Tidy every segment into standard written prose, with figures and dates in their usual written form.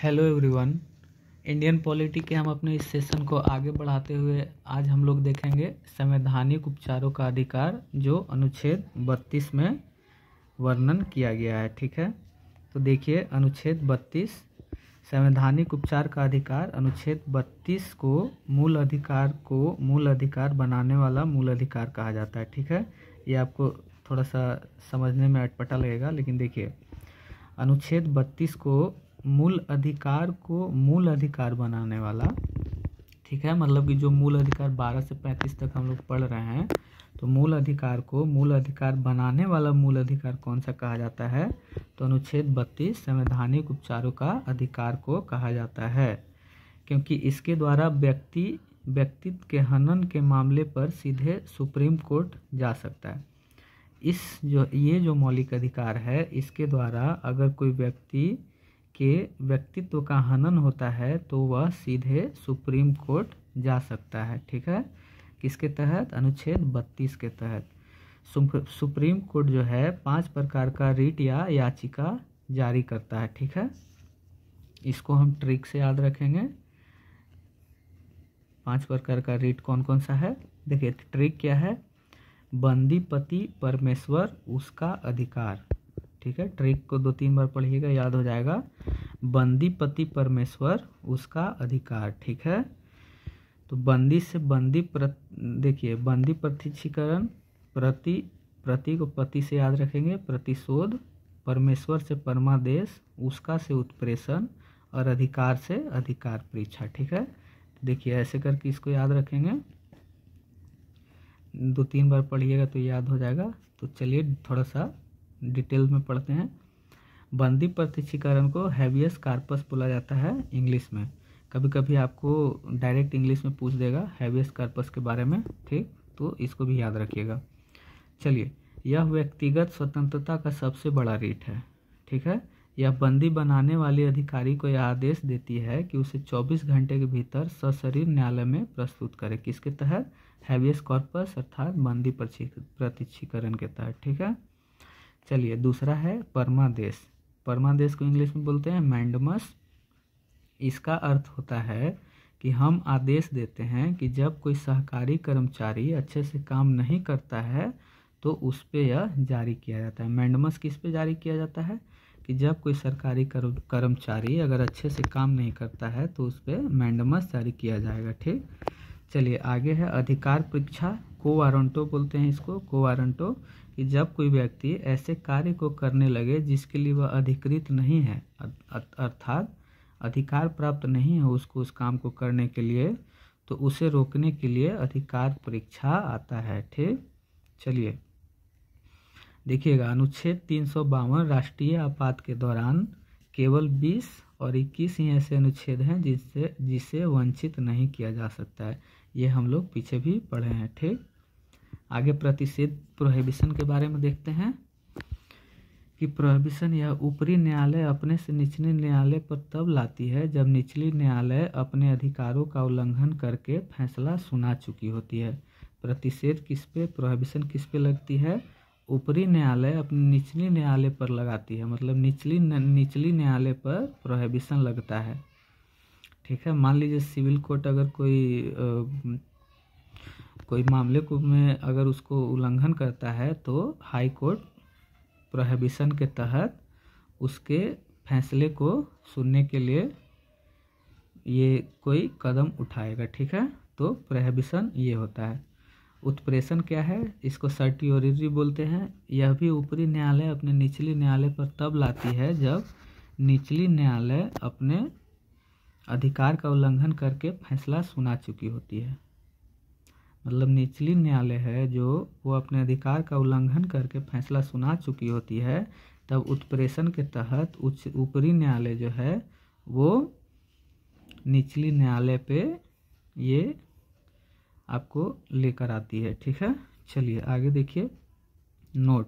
Hello everyone. Indian polity के हम अपने इस सेशन को आगे बढ़ाते हुए आज हम लोग देखेंगे संवैधानिक उपचारों का अधिकार, जो अनुच्छेद 32 में वर्णन किया गया है। ठीक है, तो देखिए अनुच्छेद 32 संवैधानिक उपचार का अधिकार। अनुच्छेद 32 को मूल अधिकार बनाने वाला मूल अधिकार कहा जाता है। ठीक है, ये आपको थोड़ा सा समझने में अटपटा लगेगा, लेकिन देखिए अनुच्छेद 32 को मूल अधिकार बनाने वाला, ठीक है, मतलब कि जो मूल अधिकार 12 से 35 तक हम लोग पढ़ रहे हैं, तो मूल अधिकार को मूल अधिकार बनाने वाला मूल अधिकार कौन सा कहा जाता है? तो अनुच्छेद 32 संवैधानिक उपचारों का अधिकार को कहा जाता है, क्योंकि इसके द्वारा व्यक्तित्व के हनन के मामले पर सीधे सुप्रीम कोर्ट जा सकता है। ये जो मौलिक अधिकार है, इसके द्वारा अगर कोई व्यक्ति के व्यक्तित्व का हनन होता है तो वह सीधे सुप्रीम कोर्ट जा सकता है। ठीक है, किसके तहत? अनुच्छेद 32 के तहत। सुप्रीम कोर्ट जो है 5 प्रकार का रिट या याचिका जारी करता है। ठीक है, इसको हम ट्रिक से याद रखेंगे। 5 प्रकार का रिट कौन कौन सा है? देखिए ट्रिक क्या है? बंदी पति परमेश्वर उसका अधिकार। ठीक है, ट्रिक को 2-3 बार पढ़िएगा, याद हो जाएगा। बंदी पति परमेश्वर उसका अधिकार। ठीक है, तो बंदी से देखिए बंदी प्रतिच्छीकरण, प्रति को पति से याद रखेंगे, प्रतिशोध, परमेश्वर से परमादेश, उसका से उत्प्रेषण और अधिकार से अधिकार परीक्षा। ठीक है, देखिए ऐसे करके इसको याद रखेंगे, 2-3 बार पढ़िएगा तो याद हो जाएगा। तो चलिए थोड़ा सा डिटेल में पढ़ते हैं। बंदी प्रतिच्छीकरण को हैबियस कार्पस बोला जाता है इंग्लिश में। कभी कभी आपको डायरेक्ट इंग्लिश में पूछ देगा हैबियस कार्पस के बारे में, ठीक, तो इसको भी याद रखिएगा। चलिए, यह व्यक्तिगत स्वतंत्रता का सबसे बड़ा रिट है। ठीक है, यह बंदी बनाने वाले अधिकारी को यह आदेश देती है कि उसे 24 घंटे के भीतर सशरीर न्यायालय में प्रस्तुत करे। किसके तहत? हैबियस कॉर्पस अर्थात बंदी प्रतिच्छीकरण के तहत। ठीक है, चलिए दूसरा है परमादेश। परमादेश को इंग्लिश में बोलते हैं मैंडमस। इसका अर्थ होता है कि हम आदेश देते हैं कि जब कोई सहकारी कर्मचारी अच्छे से काम नहीं करता है तो उस पे यह जारी किया जाता है। मैंडमस किस पे जारी किया जाता है? कि जब कोई सरकारी कर्मचारी अगर अच्छे से काम नहीं करता है तो उस पे मैंडमस जारी किया जाएगा। ठीक, चलिए आगे है अधिकार परीक्षा। को वारंटो बोलते हैं इसको, को वारंटो, कि जब कोई व्यक्ति ऐसे कार्य को करने लगे जिसके लिए वह अधिकृत नहीं है, अर्थात अधिकार प्राप्त नहीं है उसको उस काम को करने के लिए, तो उसे रोकने के लिए अधिकार परीक्षा आता है। ठीक, चलिए देखिएगा अनुच्छेद 352 राष्ट्रीय आपात के दौरान केवल 20 और 21 ही ऐसे अनुच्छेद हैं जिसे वंचित नहीं किया जा सकता है। ये हम लोग पीछे भी पढ़े हैं। ठीक, आगे प्रतिषेध प्रोहिबिशन के बारे में देखते हैं कि प्रोहिबिशन यह ऊपरी न्यायालय अपने से निचले न्यायालय पर तब लाती है जब निचली न्यायालय अपने अधिकारों का उल्लंघन करके फैसला सुना चुकी होती है। प्रतिषेध किस पे, प्रोहिबिशन किस पे लगती है? ऊपरी न्यायालय अपने निचली न्यायालय पर लगाती है, मतलब निचली न्यायालय पर प्रोहिबिशन लगता है। ठीक है, मान लीजिए सिविल कोर्ट अगर कोई मामले को में अगर उसको उल्लंघन करता है तो हाई कोर्ट प्रोहिबिशन के तहत उसके फैसले को सुनने के लिए ये कोई कदम उठाएगा। ठीक है, तो प्रोहिबिशन ये होता है। उत्प्रेषण क्या है? इसको सर्टियोरिटी बोलते हैं। यह भी ऊपरी न्यायालय अपने निचली न्यायालय पर तब लाती है जब निचली न्यायालय अपने अधिकार का उल्लंघन करके फैसला सुना चुकी होती है। मतलब निचली न्यायालय है जो वो अपने अधिकार का उल्लंघन करके फैसला सुना चुकी होती है, तब उत्प्रेषण के तहत ऊपरी न्यायालय जो है वो निचली न्यायालय पे ये आपको लेकर आती है। ठीक है, चलिए आगे देखिए। नोट,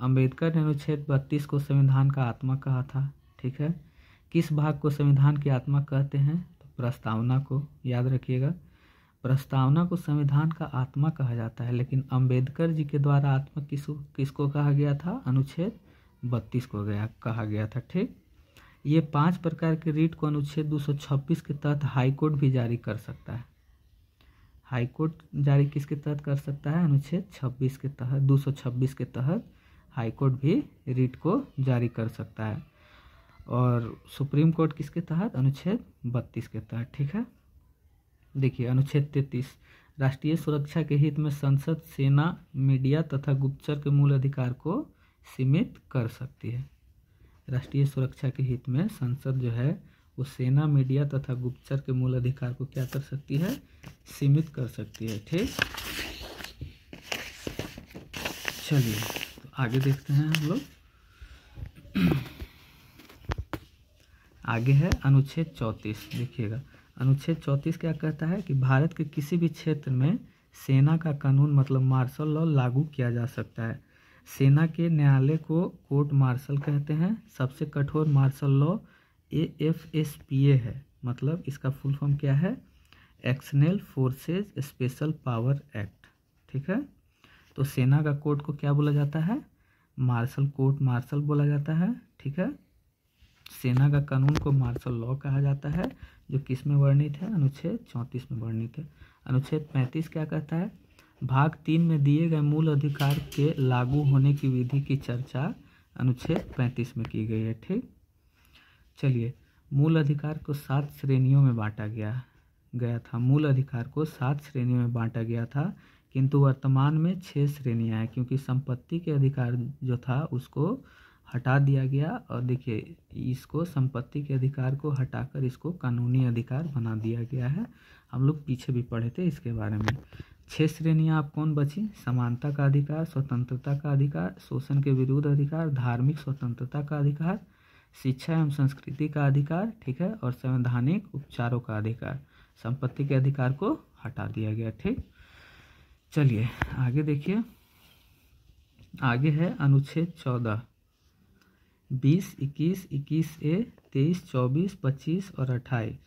अंबेडकर ने अनुच्छेद 32 को संविधान का आत्मा कहा था। ठीक है, किस भाग को संविधान की आत्मा कहते हैं? तो प्रस्तावना को, याद रखिएगा। प्रस्तावना को संविधान का आत्मा कहा जाता है, लेकिन अंबेडकर जी के द्वारा आत्मा किसको कहा गया था? अनुच्छेद 32 को कहा गया था। ठीक, ये 5 प्रकार के रीट को अनुच्छेद 226 के तहत हाईकोर्ट भी जारी कर सकता है। हाईकोर्ट जारी किसके तहत कर सकता है? अनुच्छेद 26 के तहत, 226 के तहत हाईकोर्ट भी रीट को जारी कर सकता है। और सुप्रीम कोर्ट किसके तहत? अनुच्छेद 32 के तहत। ठीक है, देखिए अनुच्छेद 33, राष्ट्रीय सुरक्षा के हित में संसद सेना, मीडिया तथा गुप्तचर के मूल अधिकार को सीमित कर सकती है। राष्ट्रीय सुरक्षा के हित में संसद जो है वो सेना, मीडिया तथा गुप्तचर के मूल अधिकार को क्या कर सकती है? सीमित कर सकती है। ठीक, चलिए तो आगे देखते हैं हम लोग। आगे है अनुच्छेद 34। देखिएगा अनुच्छेद 34 क्या कहता है कि भारत के किसी भी क्षेत्र में सेना का कानून मतलब मार्शल लॉ लागू किया जा सकता है। सेना के न्यायालय को कोर्ट मार्शल कहते हैं। सबसे कठोर मार्शल लॉ AFSPA है, मतलब इसका फुल फॉर्म क्या है? एक्शनल फोर्सेज स्पेशल पावर एक्ट। ठीक है, तो सेना का कोर्ट को क्या बोला जाता है? मार्शल कोर्ट मार्शल बोला जाता है। ठीक है, सेना का कानून को मार्शल लॉ कहा जाता है, जो किस में वर्णित है? अनुच्छेद 34 में वर्णित है। अनुच्छेद 35 क्या कहता है? भाग 3 में दिए गए मूल अधिकार के लागू होने की विधि की चर्चा अनुच्छेद 35 में की गई है। ठीक, चलिए मूल अधिकार को 7 श्रेणियों में बांटा गया था। मूल अधिकार को 7 श्रेणियों में बांटा गया था, किंतु वर्तमान में 6 श्रेणियां हैं, क्योंकि संपत्ति के अधिकार जो था उसको हटा दिया गया। और देखिए इसको संपत्ति के अधिकार को हटाकर इसको कानूनी अधिकार बना दिया गया है। हम लोग पीछे भी पढ़े थे इसके बारे में। 6 श्रेणियां आप कौन बची? समानता का अधिकार, स्वतंत्रता का अधिकार, शोषण के विरुद्ध अधिकार, धार्मिक स्वतंत्रता का अधिकार, शिक्षा एवं संस्कृति का अधिकार, ठीक है, और संवैधानिक उपचारों का अधिकार। संपत्ति के अधिकार को हटा दिया गया। ठीक, चलिए आगे देखिए। आगे है अनुच्छेद 14, 20, 21, 21A, 23, 24, 25 और 28।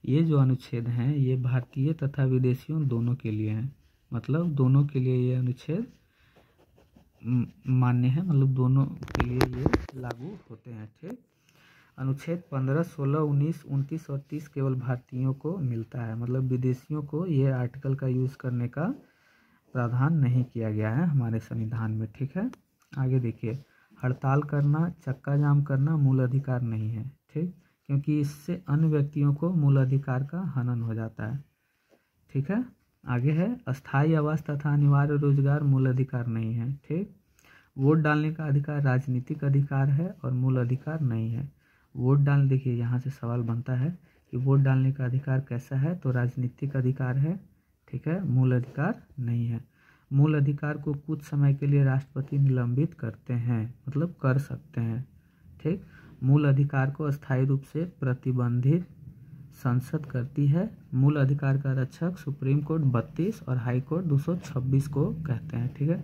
ये जो अनुच्छेद हैं ये भारतीय तथा विदेशियों दोनों के लिए हैं, मतलब दोनों के लिए ये अनुच्छेद मान्य है, मतलब दोनों के लिए ये लागू होते हैं। ठीक, अनुच्छेद 15, 16, 19, 29 और 30 केवल भारतीयों को मिलता है, मतलब विदेशियों को ये आर्टिकल का यूज़ करने का प्रावधान नहीं किया गया है हमारे संविधान में। ठीक है, आगे देखिए। हड़ताल करना, चक्का जाम करना मूल अधिकार नहीं है। ठीक, क्योंकि इससे अन्य व्यक्तियों को मूल अधिकार का हनन हो जाता है। ठीक है, आगे है अस्थायी आवास तथा अनिवार्य रोजगार मूल अधिकार नहीं है। ठीक, वोट डालने का अधिकार राजनीतिक अधिकार है और मूल अधिकार नहीं है। वोट डाल, देखिए यहाँ से सवाल बनता है कि वोट डालने का अधिकार कैसा है? तो राजनीतिक अधिकार है। ठीक है, मूल अधिकार नहीं है। मूल अधिकार को कुछ समय के लिए राष्ट्रपति निलंबित करते हैं, मतलब कर सकते हैं। ठीक, मूल अधिकार को अस्थायी रूप से प्रतिबंधित संसद करती है। मूल अधिकार का रक्षक सुप्रीम कोर्ट 32 और हाई कोर्ट 226 को कहते हैं। ठीक है,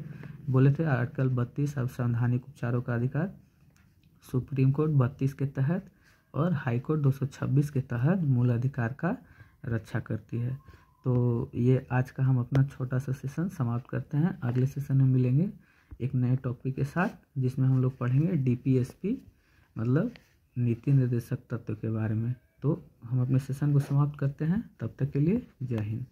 बोले थे आर्टिकल 32 अब संवैधानिक उपचारों का अधिकार सुप्रीम कोर्ट 32 के तहत और हाई कोर्ट 226 के तहत मूल अधिकार का रक्षा करती है। तो ये आज का हम अपना छोटा सा सेशन समाप्त करते हैं। अगले सेशन में मिलेंगे एक नए टॉपिक के साथ, जिसमें हम लोग पढ़ेंगे DPSP, मतलब नीति निर्देशक तत्व के बारे में। तो हम अपने सेशन को समाप्त करते हैं, तब तक के लिए जय हिंद।